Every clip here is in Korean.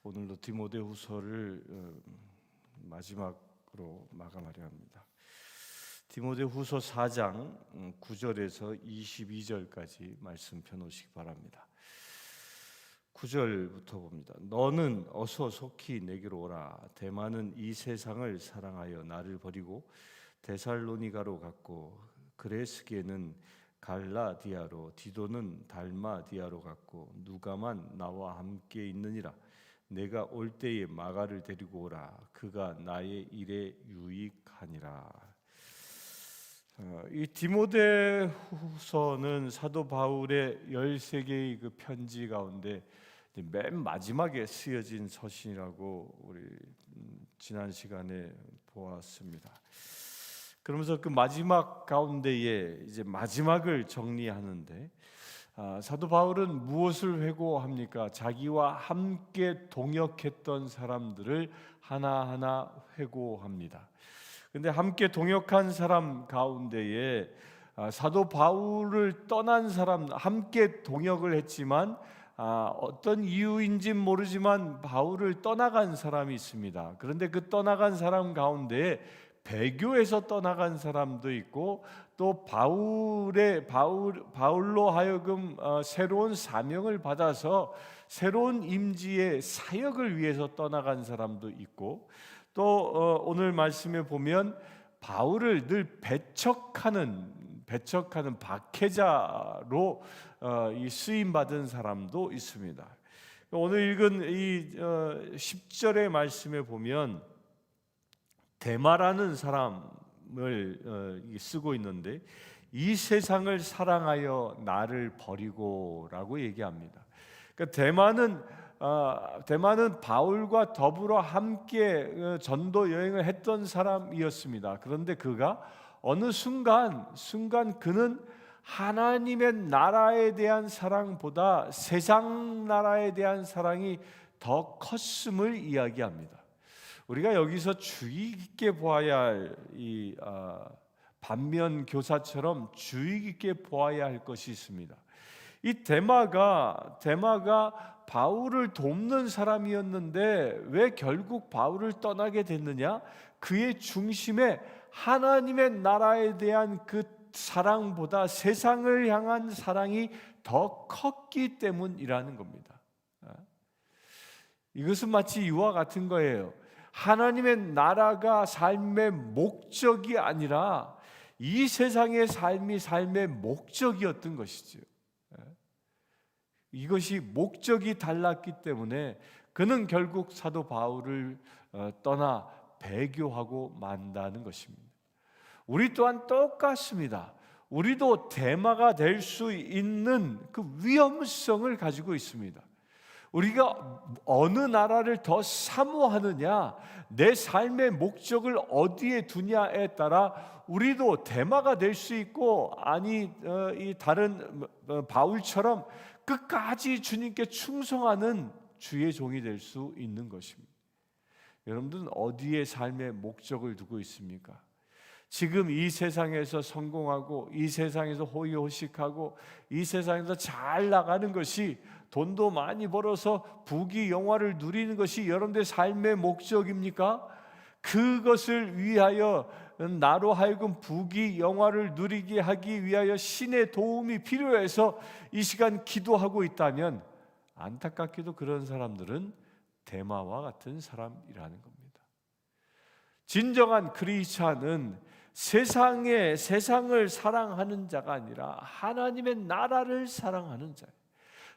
오늘도 디모데후서를 마지막으로 마감하려 합니다. 디모데후서 4장 9절에서 22절까지 말씀 펴놓으시기 바랍니다. 9절부터 봅니다. 너는 어서 속히 내게로 오라. 데마는 이 세상을 사랑하여 나를 버리고 데살로니가로 갔고, 그레스게는 갈라디아로, 디도는 달마디아로 갔고, 누가만 나와 함께 있느니라. 내가 올 때에 마가를 데리고 오라. 그가 나의 일에 유익하니라. 이 디모데후서는 사도 바울의 13개의 그 편지 가운데 맨 마지막에 쓰여진 서신이라고 우리 지난 시간에 보았습니다. 그러면서 그 마지막 가운데에 이제 마지막을 정리하는데, 사도 바울은 무엇을 회고합니까? 자기와 함께 동역했던 사람들을 하나하나 회고합니다. 근데 함께 동역한 사람 가운데에 사도 바울을 떠난 사람, 함께 동역을 했지만 어떤 이유인지는 모르지만 바울을 떠나간 사람이 있습니다. 그런데 그 떠나간 사람 가운데 배교에서 떠나간 사람도 있고, 또 바울로 하여금 새로운 사명을 받아서 새로운 임지의 사역을 위해서 떠나간 사람도 있고, 또 오늘 말씀에 보면 바울을 늘 배척하는 박해자로 쓰임 받은 사람도 있습니다. 오늘 읽은 이 10절의 말씀에 보면 데마라는 사람을 쓰고 있는데, 이 세상을 사랑하여 나를 버리고라고 얘기합니다. 그러니까 데마는 바울과 더불어 함께 전도 여행을 했던 사람이었습니다. 그런데 그가 어느 순간 그는 하나님의 나라에 대한 사랑보다 세상 나라에 대한 사랑이 더 컸음을 이야기합니다. 우리가 여기서 주의 깊게 보아야 할 이 반면 교사처럼 주의 깊게 보아야 할 것이 있습니다. 이 데마가 바울을 돕는 사람이었는데 왜 결국 바울을 떠나게 됐느냐? 그의 중심에 하나님의 나라에 대한 그 사랑보다 세상을 향한 사랑이 더 컸기 때문이라는 겁니다. 이것은 마치 이와 같은 거예요. 하나님의 나라가 삶의 목적이 아니라 이 세상의 삶의 목적이었던 것이죠. 이것이 목적이 달랐기 때문에 그는 결국 사도 바울을 떠나 배교하고 만다는 것입니다. 우리 또한 똑같습니다. 우리도 데마가 될 수 있는 그 위험성을 가지고 있습니다. 우리가 어느 나라를 더 사모하느냐, 내 삶의 목적을 어디에 두냐에 따라 우리도 데마가 될 수 있고, 아니 이 다른 바울처럼 끝까지 주님께 충성하는 주의 종이 될 수 있는 것입니다. 여러분들은 어디에 삶의 목적을 두고 있습니까? 지금 이 세상에서 성공하고, 이 세상에서 호의호식하고, 이 세상에서 잘 나가는 것이, 돈도 많이 벌어서 부귀영화를 누리는 것이 여러분들의 삶의 목적입니까? 그것을 위하여 나로 하여금 부귀영화를 누리게 하기 위하여 신의 도움이 필요해서 이 시간 기도하고 있다면, 안타깝게도 그런 사람들은 데마와 같은 사람이라는 겁니다. 진정한 크리스찬은 세상을 사랑하는 자가 아니라 하나님의 나라를 사랑하는 자예요.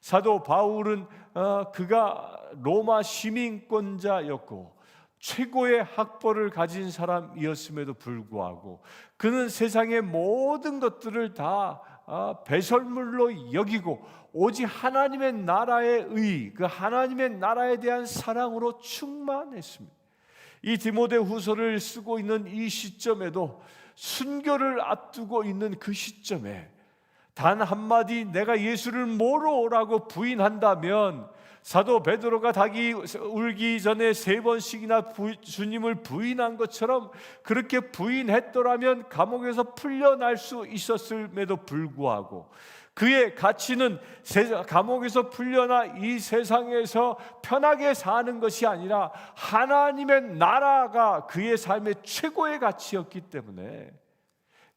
사도 바울은 그가 로마 시민권자였고 최고의 학벌을 가진 사람이었음에도 불구하고 그는 세상의 모든 것들을 다 배설물로 여기고 오직 하나님의 나라의 의, 그 하나님의 나라에 대한 사랑으로 충만했습니다. 이 디모데후서를 쓰고 있는 이 시점에도, 순교를 앞두고 있는 그 시점에 단 한마디 내가 예수를 모르라고 부인한다면, 사도 베드로가 닭이 울기 전에 3번씩이나 주님을 부인한 것처럼 그렇게 부인했더라면 감옥에서 풀려날 수 있었음에도 불구하고 그의 가치는 감옥에서 풀려나 이 세상에서 편하게 사는 것이 아니라 하나님의 나라가 그의 삶의 최고의 가치였기 때문에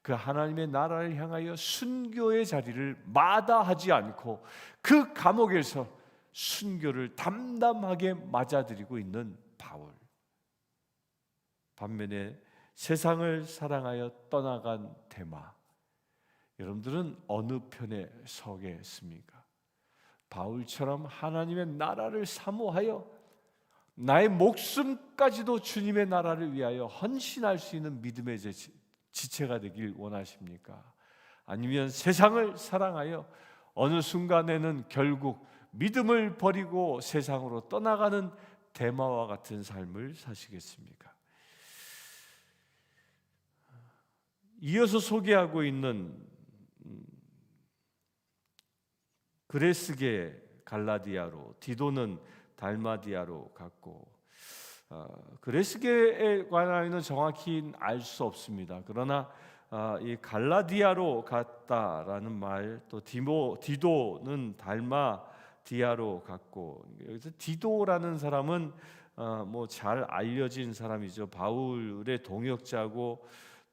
그 하나님의 나라를 향하여 순교의 자리를 마다하지 않고 그 감옥에서 순교를 담담하게 맞아들이고 있는 바울. 반면에 세상을 사랑하여 떠나간 데마. 여러분들은 어느 편에 서겠습니까? 바울처럼 하나님의 나라를 사모하여 나의 목숨까지도 주님의 나라를 위하여 헌신할 수 있는 믿음의 지체가 되길 원하십니까? 아니면 세상을 사랑하여 어느 순간에는 결국 믿음을 버리고 세상으로 떠나가는 데마와 같은 삶을 사시겠습니까? 이어서 소개하고 있는 그레스게 갈라디아로, 디도는 달마디아로 갔고, 그레스게에 관하여는 정확히 알 수 없습니다. 그러나 이 갈라디아로 갔다라는 말, 또 디도는 달마디아로 갔고, 여기서 디도라는 사람은 뭐 잘 알려진 사람이죠. 바울의 동역자고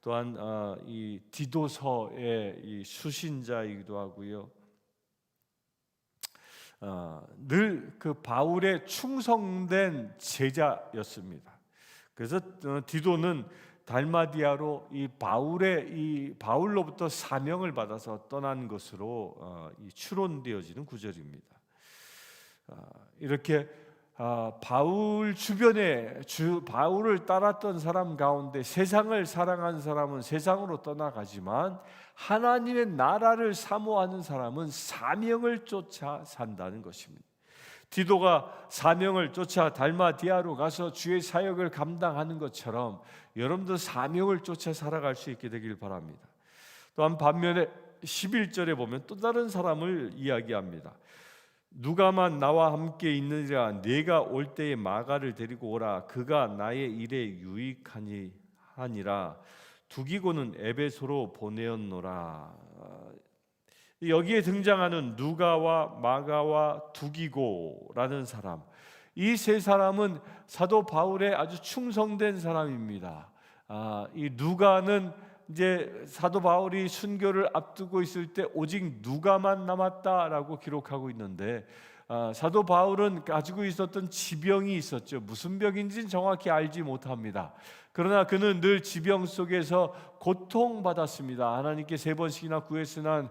또한 이 디도서의 이 수신자이기도 하고요. 늘 그 바울의 충성된 제자였습니다. 그래서 디도는 달마디아로 이 바울로부터 사명을 받아서 떠난 것으로 추론되어지는 구절입니다. 이렇게 바울 주변에 바울을 따랐던 사람 가운데 세상을 사랑한 사람은 세상으로 떠나가지만 하나님의 나라를 사모하는 사람은 사명을 쫓아 산다는 것입니다. 디도가 사명을 쫓아 달마디아로 가서 주의 사역을 감당하는 것처럼 여러분도 사명을 쫓아 살아갈 수 있게 되길 바랍니다. 또한 반면에 11절에 보면 또 다른 사람을 이야기합니다. 누가만 나와 함께 있느니라. 네가 올 때에 마가를 데리고 오라. 그가 나의 일에 유익하니라. 두기고는 에베소로 보내었노라. 여기에 등장하는 누가와 마가와 두기고라는 사람, 이 세 사람은 사도 바울의 아주 충성된 사람입니다. 이 누가는 이제 사도 바울이 순교를 앞두고 있을 때 오직 누가만 남았다라고 기록하고 있는데, 사도 바울은 가지고 있었던 지병이 있었죠. 무슨 병인지는 정확히 알지 못합니다. 그러나 그는 늘 지병 속에서 고통받았습니다. 하나님께 3번씩이나 구했으나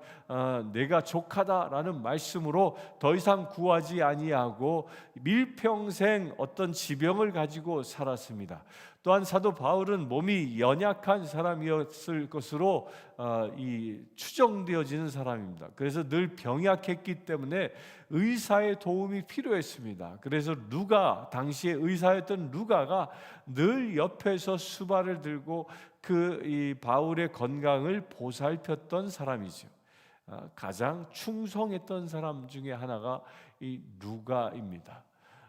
내가 족하다라는 말씀으로 더 이상 구하지 아니하고 밀평생 어떤 지병을 가지고 살았습니다. 또한 사도 바울은 몸이 연약한 사람이었을 것으로 추정되어지는 사람입니다. 그래서 늘 병약했기 때문에 의사의 도움이 필요했습니다. 그래서 당시에 의사였던 루가가 늘 옆에서 수발을 들고 이 바울의 건강을 보살폈던 사람이죠. 가장 충성했던 사람 중에 하나가 이 루가입니다.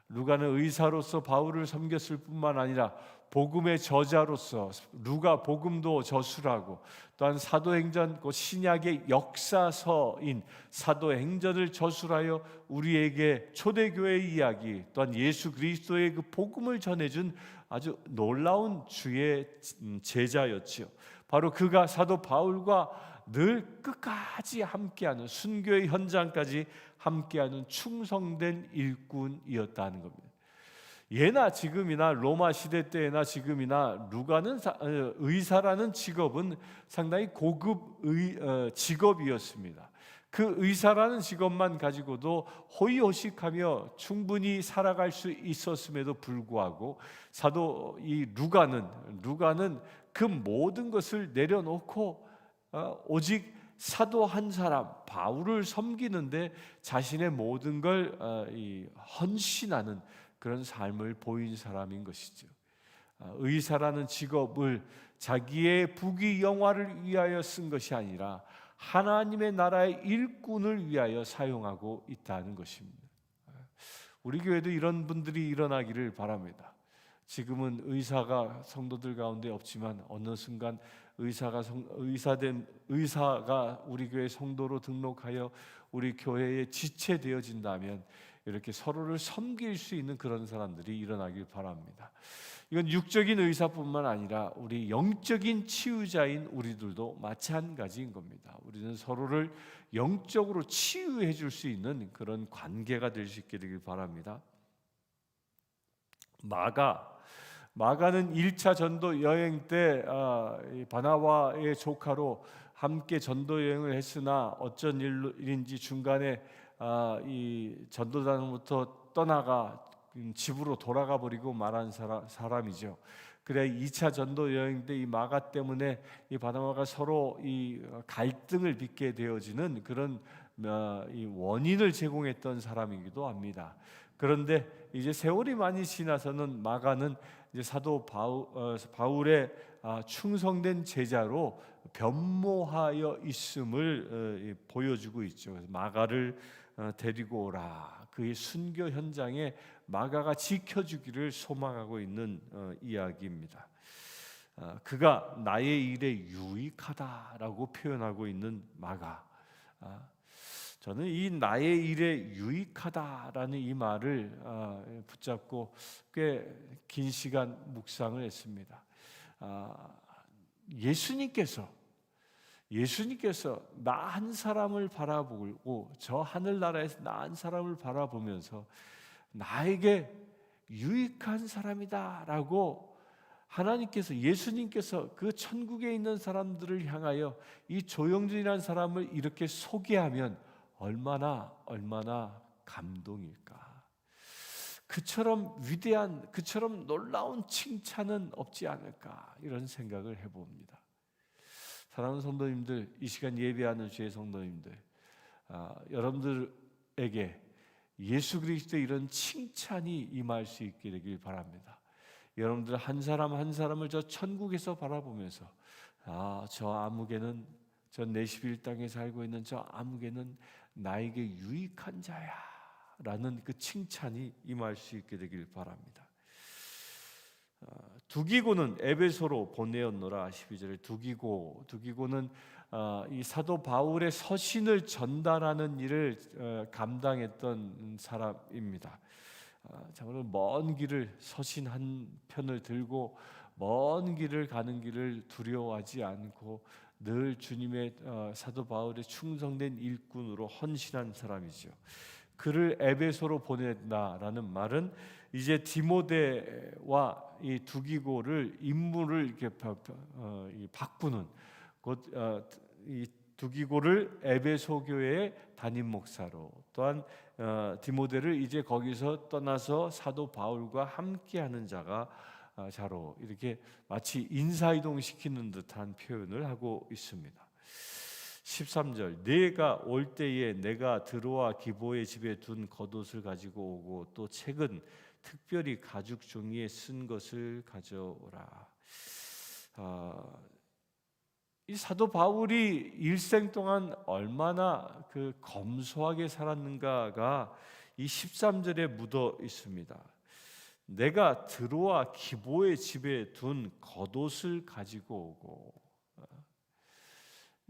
루가는 의사로서 바울을 섬겼을 뿐만 아니라 복음의 저자로서 루가 복음도 저술하고, 또한 사도행전 곧 신약의 역사서인 사도행전을 저술하여 우리에게 초대교회의 이야기, 또한 예수 그리스도의 그 복음을 전해준 아주 놀라운 주의 제자였지요. 바로 그가 사도 바울과 늘 끝까지 함께하는, 순교의 현장까지 함께하는 충성된 일꾼이었다는 겁니다. 예나 지금이나 로마 시대 때나 지금이나 루가는 의사라는 직업은 상당히 고급 직업이었습니다. 그 의사라는 직업만 가지고도 호의호식하며 충분히 살아갈 수 있었음에도 불구하고 사도 이 루가는 그 모든 것을 내려놓고 오직 사도 한 사람 바울을 섬기는데 자신의 모든 걸 헌신하는 그런 삶을 보인 사람인 것이죠. 의사라는 직업을 자기의 부귀 영화를 위하여 쓴 것이 아니라 하나님의 나라의 일꾼을 위하여 사용하고 있다는 것입니다. 우리 교회도 이런 분들이 일어나기를 바랍니다. 지금은 의사가 성도들 가운데 없지만 어느 순간 의사가 우리 교회 성도로 등록하여 우리 교회에 지체되어진다면 이렇게 서로를 섬길 수 있는 그런 사람들이 일어나길 바랍니다. 이건 육적인 의사뿐만 아니라 우리 영적인 치유자인 우리들도 마찬가지인 겁니다. 우리는 서로를 영적으로 치유해 줄 수 있는 그런 관계가 될 수 있게 되길 바랍니다. 마가는 1차 전도 여행 때 바나바의 조카로 함께 전도 여행을 했으나 어쩐 일인지 중간에 이 전도단부터 떠나가 집으로 돌아가 버리고 말한 사람이죠. 그래 2차 전도 여행 때 이 마가 때문에 이 바나바가 서로 이 갈등을 빚게 되어지는 그런 이 원인을 제공했던 사람이기도 합니다. 그런데 이제 세월이 많이 지나서는 마가는 이제 사도 바울의 충성된 제자로 변모하여 있음을 보여주고 있죠. 그래서 마가를 데리고 오라. 그의 순교 현장에 마가가 지켜주기를 소망하고 있는 이야기입니다. 그가 나의 일에 유익하다라고 표현하고 있는 마가. 저는 이 나의 일에 유익하다라는 이 말을 붙잡고 꽤 긴 시간 묵상을 했습니다. 예수님께서 나 한 사람을 바라보고 저 하늘나라에서 나 한 사람을 바라보면서 나에게 유익한 사람이다라고 예수님께서 그 천국에 있는 사람들을 향하여 이 조영준이라는 사람을 이렇게 소개하면 얼마나 감동일까. 그처럼 위대한, 그처럼 놀라운 칭찬은 없지 않을까, 이런 생각을 해봅니다. 사랑하는 성도님들, 이 시간 예배하는 주의 성도님들, 여러분들에게 예수 그리스도의 이런 칭찬이 임할 수 있게 되길 바랍니다. 여러분들 한 사람 한 사람을 저 천국에서 바라보면서 저 아무개는, 저 내시빌 땅에 살고 있는 저 아무개는 나에게 유익한 자야 라는 그 칭찬이 임할 수 있게 되길 바랍니다. 두기고는 에베소로 보내었노라. 12절에 두기고는 이 사도 바울의 서신을 전달하는 일을 감당했던 사람입니다. 정말 먼 길을, 서신 한 편을 들고 먼 길을 가는 길을 두려워하지 않고 늘 주님의 사도 바울의 충성된 일꾼으로 헌신한 사람이죠. 그를 에베소로 보낸다라는 말은 이제 디모데와 이 두기고를 인물을 이렇게 바꾸는, 곧 이 두기고를 에베소 교회의 담임 목사로, 또한 디모데를 이제 거기서 떠나서 사도 바울과 함께하는 자로 이렇게 마치 인사이동 시키는 듯한 표현을 하고 있습니다. 13절, 내가 올 때에 내가 드로아 기보의 집에 둔 겉옷을 가지고 오고 또 책은 특별히 가죽 종이에 쓴 것을 가져오라. 이 사도 바울이 일생 동안 얼마나 그 검소하게 살았는가가 이 13절에 묻어 있습니다. 내가 드로아 기보의 집에 둔 겉옷을 가지고 오고.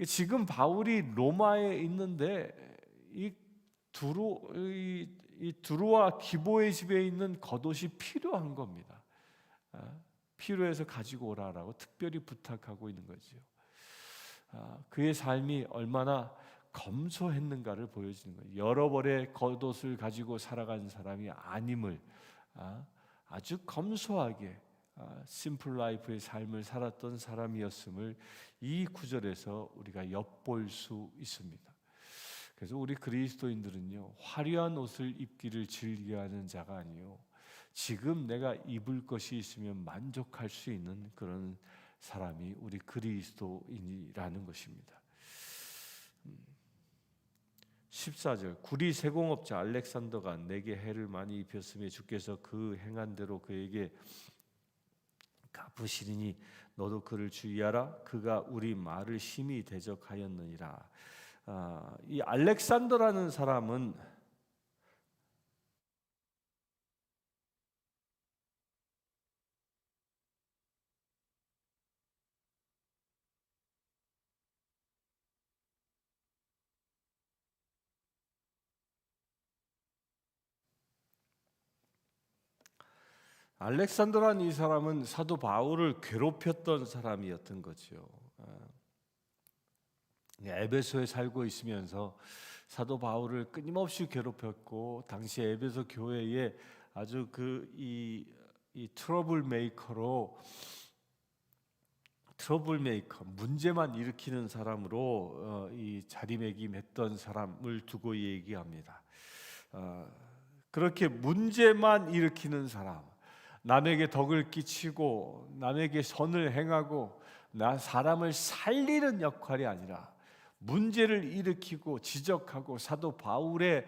지금 바울이 로마에 있는데 이 드로아 기보의 집에 있는 겉옷이 필요한 겁니다. 필요해서 가지고 오라라고 특별히 부탁하고 있는 거죠. 그의 삶이 얼마나 검소했는가를 보여주는 거예요. 여러 벌의 겉옷을 가지고 살아간 사람이 아님을 아주 검소하게 심플 라이프의 삶을 살았던 사람이었음을 이 구절에서 우리가 엿볼 수 있습니다. 그래서 우리 그리스도인들은요, 화려한 옷을 입기를 즐겨하는 자가 아니요, 지금 내가 입을 것이 있으면 만족할 수 있는 그런 사람이 우리 그리스도인이라는 것입니다. 14절, 구리 세공업자 알렉산더가 내게 해를 많이 입혔으며 주께서 그 행한 대로 그에게 갚으시리니 너도 그를 주의하라. 그가 우리 말을 심히 대적하였느니라. 이 알렉산더라는 사람은 알렉산더라는 이 사람은 사도 바울을 괴롭혔던 사람이었던 거죠. 에베소에 살고 있으면서 사도 바울을 끊임없이 괴롭혔고, 당시 에베소 교회에 아주 이 트러블 메이커, 문제만 일으키는 사람으로 이 자리매김했던 사람을 두고 얘기합니다. 그렇게 문제만 일으키는 사람, 남에게 덕을 끼치고 남에게 선을 행하고 사람을 살리는 역할이 아니라 문제를 일으키고 지적하고 사도 바울의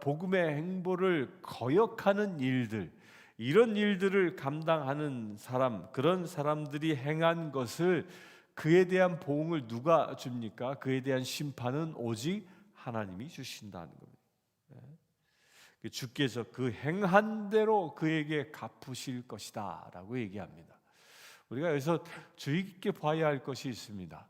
복음의 행보를 거역하는 일들, 이런 일들을 감당하는 사람, 그런 사람들이 행한 것을, 그에 대한 보응을 누가 줍니까? 그에 대한 심판은 오직 하나님이 주신다는 겁니다. 주께서 그 행한 대로 그에게 갚으실 것이다 라고 얘기합니다. 우리가 여기서 주의 깊게 봐야 할 것이 있습니다.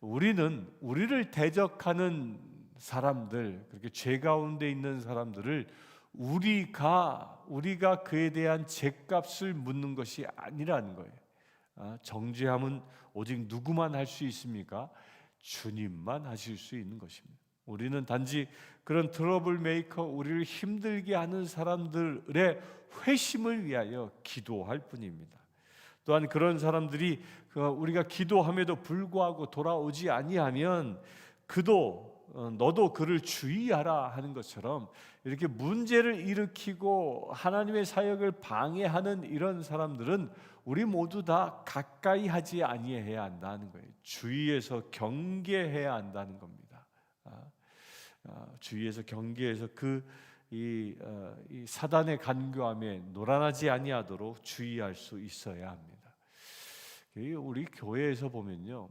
우리는 우리를 대적하는 사람들, 그렇게 죄 가운데 있는 사람들을 우리가 그에 대한 죄값을 묻는 것이 아니라는 거예요. 정죄함은 오직 누구만 할 수 있습니까? 주님만 하실 수 있는 것입니다. 우리는 단지 그런 트러블 메이커, 우리를 힘들게 하는 사람들의 회심을 위하여 기도할 뿐입니다. 또한 그런 사람들이 우리가 기도함에도 불구하고 돌아오지 아니하면 너도 그를 주의하라 하는 것처럼, 이렇게 문제를 일으키고 하나님의 사역을 방해하는 이런 사람들은 우리 모두 다 가까이 하지 아니해야 한다는 거예요. 주의해서 경계해야 한다는 겁니다. 주의해서 경계해서 이 사단의 간교함에 놀아나지 아니하도록 주의할 수 있어야 합니다. 우리 교회에서 보면요,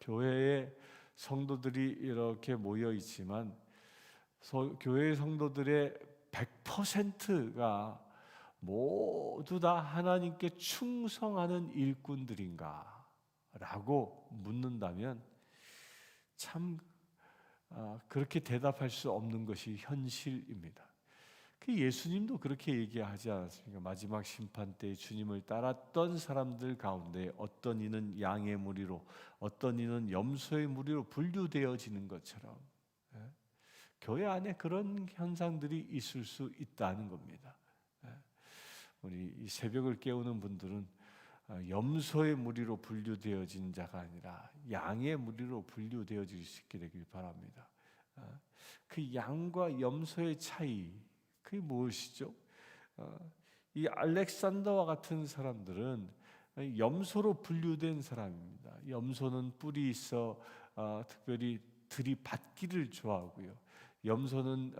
교회에 성도들이 이렇게 모여 있지만 교회 성도들의 100%가 모두 다 하나님께 충성하는 일꾼들인가? 라고 묻는다면 참 그렇게 대답할 수 없는 것이 현실입니다. 예수님도 그렇게 얘기하지 않았습니까? 마지막 심판 때 주님을 따랐던 사람들 가운데 어떤 이는 양의 무리로, 어떤 이는 염소의 무리로 분류되어지는 것처럼, 교회 안에 그런 현상들이 있을 수 있다는 겁니다. 우리 이 새벽을 깨우는 분들은 염소의 무리로 분류되어진 자가 아니라 양의 무리로 분류되어질 수 있게 되길 바랍니다. 그 양과 염소의 차이, 그게 무엇이죠? 이 알렉산더와 같은 사람들은 염소로 분류된 사람입니다. 염소는 뿔이 있어 특별히 들이받기를 좋아하고요. 염소는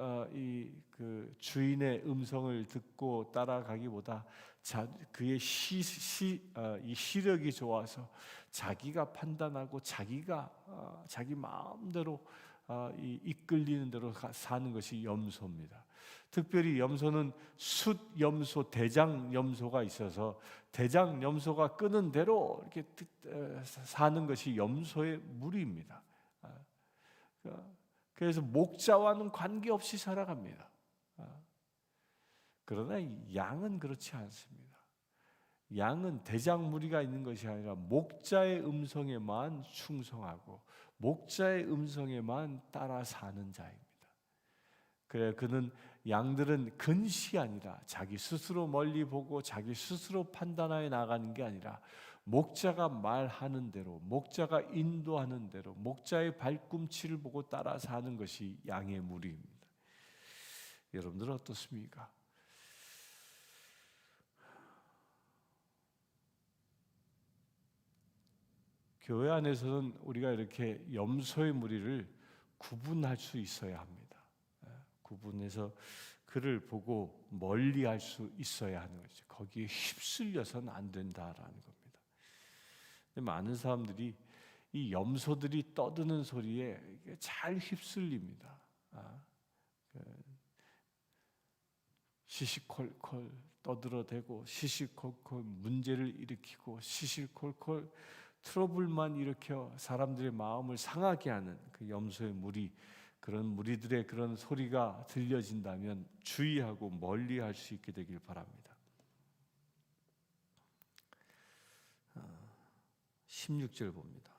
그 주인의 음성을 듣고 따라가기보다 그의 이 시력이 좋아서 자기가 판단하고 자기 마음대로 이끌리는 대로 사는 것이 염소입니다. 특별히 염소는 숫염소, 대장염소가 있어서 대장염소가 끄는 대로 이렇게 사는 것이 염소의 무리입니다. 그래서 목자와는 관계없이 살아갑니다. 그러나 양은 그렇지 않습니다. 양은 대장 무리가 있는 것이 아니라 목자의 음성에만 충성하고 목자의 음성에만 따라 사는 자입니다. 그래, 그는 양들은 근시 아니라 자기 스스로 멀리 보고 자기 스스로 판단하여 나가는 게 아니라 목자가 말하는 대로, 목자가 인도하는 대로, 목자의 발꿈치를 보고 따라 사는 것이 양의 무리입니다. 여러분들은 어떻습니까? 교회 안에서는 우리가 이렇게 염소의 무리를 구분할 수 있어야 합니다. 구분해서 그를 보고 멀리할 수 있어야 하는 거죠. 거기에 휩쓸려서는 안 된다라는 겁니다. 근데 많은 사람들이 이 염소들이 떠드는 소리에 잘 휩쓸립니다. 시시콜콜 떠들어대고 시시콜콜 문제를 일으키고 시시콜콜 트러블만 일으켜 사람들의 마음을 상하게 하는 그 염소의 무리, 그런 무리들의 그런 소리가 들려진다면 주의하고 멀리할 수 있게 되길 바랍니다. 16절 봅니다.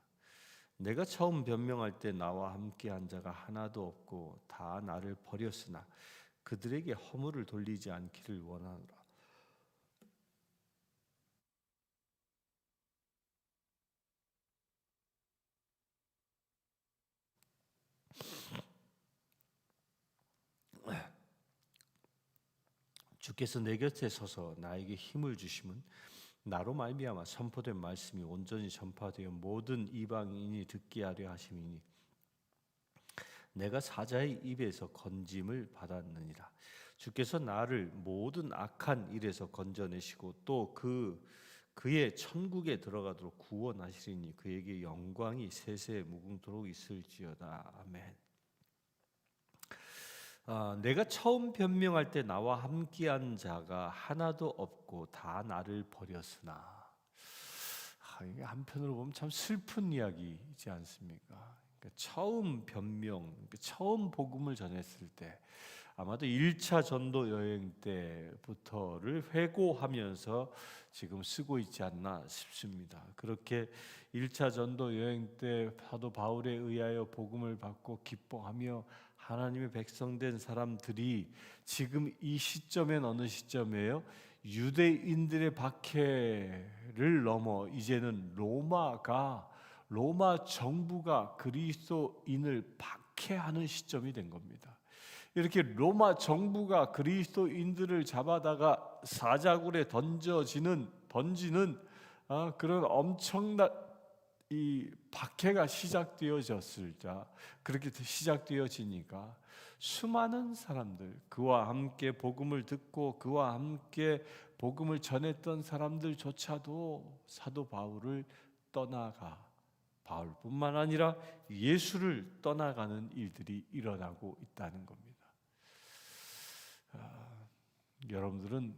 내가 처음 변명할 때 나와 함께한 자가 하나도 없고 다 나를 버렸으나 그들에게 허물을 돌리지 않기를 원하노라. 주께서 내 곁에 서서 나에게 힘을 주심은 나로 말미암아 선포된 말씀이 온전히 전파되어 모든 이방인이 듣게 하려 하심이니 내가 사자의 입에서 건짐을 받았느니라. 주께서 나를 모든 악한 일에서 건져내시고 또 그의 천국에 들어가도록 구원하시리니 그에게 영광이 세세 무궁토록 있을지어다. 아멘. 내가 처음 변명할 때 나와 함께한 자가 하나도 없고 다 나를 버렸으나, 이게 한편으로 보면 참 슬픈 이야기이지 않습니까? 그러니까 처음 변명, 그러니까 처음 복음을 전했을 때 아마도 1차 전도 여행 때부터를 회고하면서 지금 쓰고 있지 않나 싶습니다. 그렇게 1차 전도 여행 때 사도 바울에 의하여 복음을 받고 기뻐하며 하나님의 백성된 사람들이 지금 이 시점엔 어느 시점이에요? 유대인들의 박해를 넘어 이제는 로마 정부가 그리스도인을 박해하는 시점이 된 겁니다. 이렇게 로마 정부가 그리스도인들을 잡아다가 사자굴에 던지는 그런 엄청난 이 박해가 시작되어졌을 때, 그렇게 시작되어지니까 수많은 사람들, 그와 함께 복음을 듣고 그와 함께 복음을 전했던 사람들조차도 사도 바울을 떠나가, 바울뿐만 아니라 예수를 떠나가는 일들이 일어나고 있다는 겁니다. 여러분들은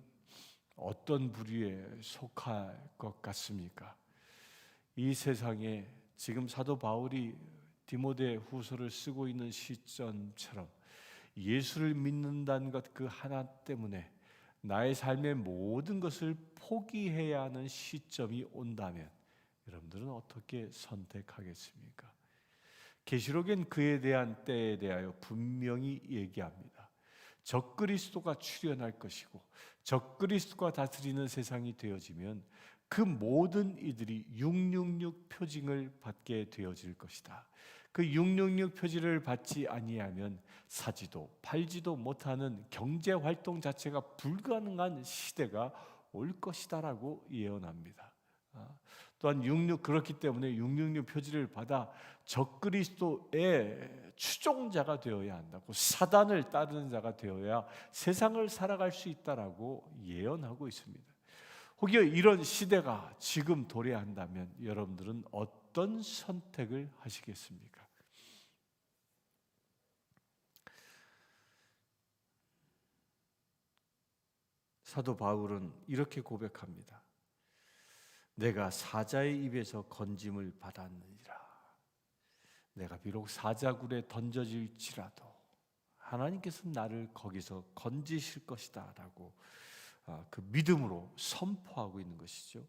어떤 부류에 속할 것 같습니까? 이 세상에 지금 사도 바울이 디모데 후서를 쓰고 있는 시점처럼 예수를 믿는다는 것 그 하나 때문에 나의 삶의 모든 것을 포기해야 하는 시점이 온다면 여러분들은 어떻게 선택하겠습니까? 계시록엔 그에 대한 때에 대하여 분명히 얘기합니다. 적그리스도가 출현할 것이고 적그리스도가 다스리는 세상이 되어지면 그 모든 이들이 666 표징을 받게 되어질 것이다. 그 666 표징을 받지 아니하면 사지도 팔지도 못하는 경제 활동 자체가 불가능한 시대가 올 것이다라고 예언합니다. 또한 그렇기 때문에 666 표지를 받아 적그리스도의 추종자가 되어야 한다고, 사단을 따르는 자가 되어야 세상을 살아갈 수 있다라고 예언하고 있습니다. 혹여 이런 시대가 지금 도래한다면 여러분들은 어떤 선택을 하시겠습니까? 사도 바울은 이렇게 고백합니다. 내가 사자의 입에서 건짐을 받았느니라. 내가 비록 사자굴에 던져질지라도 하나님께서 나를 거기서 건지실 것이다 라고 그 믿음으로 선포하고 있는 것이죠.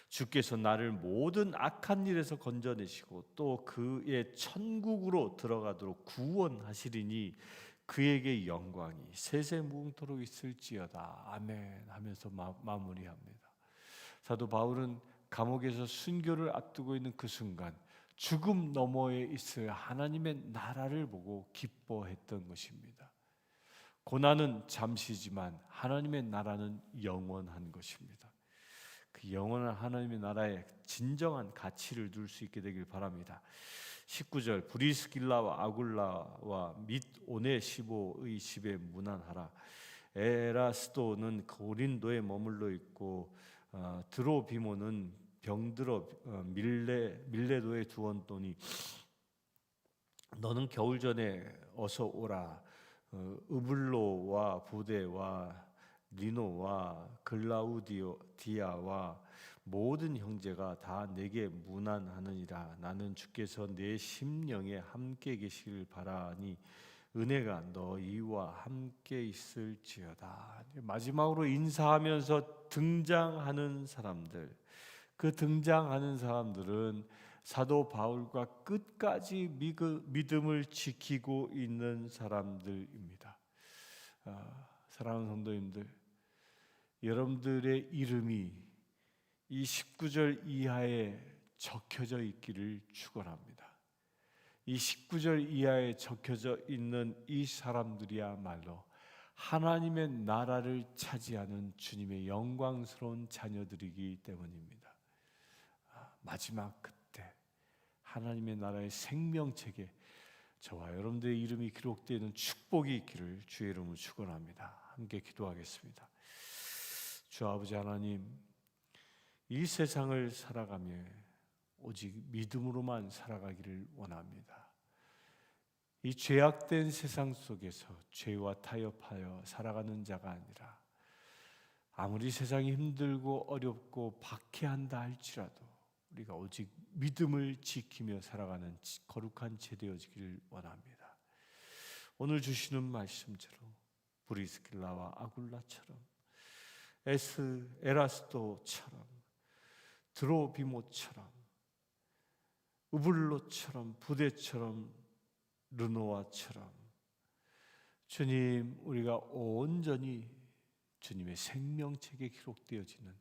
주께서 나를 모든 악한 일에서 건져내시고 또 그의 천국으로 들어가도록 구원하시리니 그에게 영광이 세세무궁토록 있을지어다. 아멘 하면서 마무리합니다. 사도 바울은 감옥에서 순교를 앞두고 있는 그 순간 죽음 너머에 있을 하나님의 나라를 보고 기뻐했던 것입니다. 고난은 잠시지만 하나님의 나라는 영원한 것입니다. 그 영원한 하나님의 나라에 진정한 가치를 둘 수 있게 되길 바랍니다. 19절 브리스길라와 아굴라와 및 오네시보의 집에 문안하라. 에라스도는 고린도에 머물러 있고 드로비모는 병들어 밀레도에 두었더니 너는 겨울 전에 어서 오라. 으블로와 부데와 리노와 글라우디아와 모든 형제가 다 내게 문안하느니라. 나는 주께서 내 심령에 함께 계시길 바라니 은혜가 너희와 함께 있을지어다. 마지막으로 인사하면서 등장하는 사람들, 그 등장하는 사람들은 사도 바울과 끝까지 믿음을 지키고 있는 사람들입니다. 사랑하는 성도님들, 여러분들의 이름이 이 19절 이하에 적혀져 있기를 축원합니다. 이 19절 이하에 적혀져 있는 이 사람들이야말로 하나님의 나라를 차지하는 주님의 영광스러운 자녀들이기 때문입니다. 마지막 그때 하나님의 나라의 생명책에 저와 여러분들의 이름이 기록되어 있는 축복이 있기를 주의 이름으로 축원합니다. 함께 기도하겠습니다. 주 아버지 하나님, 이 세상을 살아가며 오직 믿음으로만 살아가기를 원합니다. 이 죄악된 세상 속에서 죄와 타협하여 살아가는 자가 아니라 아무리 세상이 힘들고 어렵고 박해한다 할지라도 우리가 오직 믿음을 지키며 살아가는 거룩한 자 되어지기를 원합니다. 오늘 주시는 말씀처럼 브리스길라와 아굴라처럼 에라스도처럼 드로비모처럼 우블로처럼 부대처럼 르노아처럼 주님, 우리가 온전히 주님의 생명책에 기록되어지는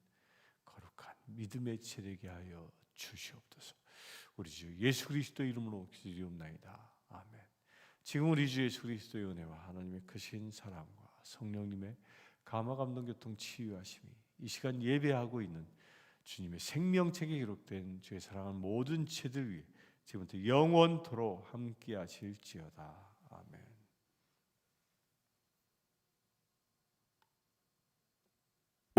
거룩한 믿음의 체력이 하여 주시옵소서. 우리 주 예수 그리스도 이름으로 기도드리옵나이다. 아멘. 지금 우리 주 예수 그리스도의 은혜와 하나님의 크신 사랑과 성령님의 감화 감동 교통 치유하심이 이 시간 예배하고 있는 주님의 생명책에 기록된 주의 사랑하는 모든 죄들 위해 지금부터 영원토록 함께 하실지어다.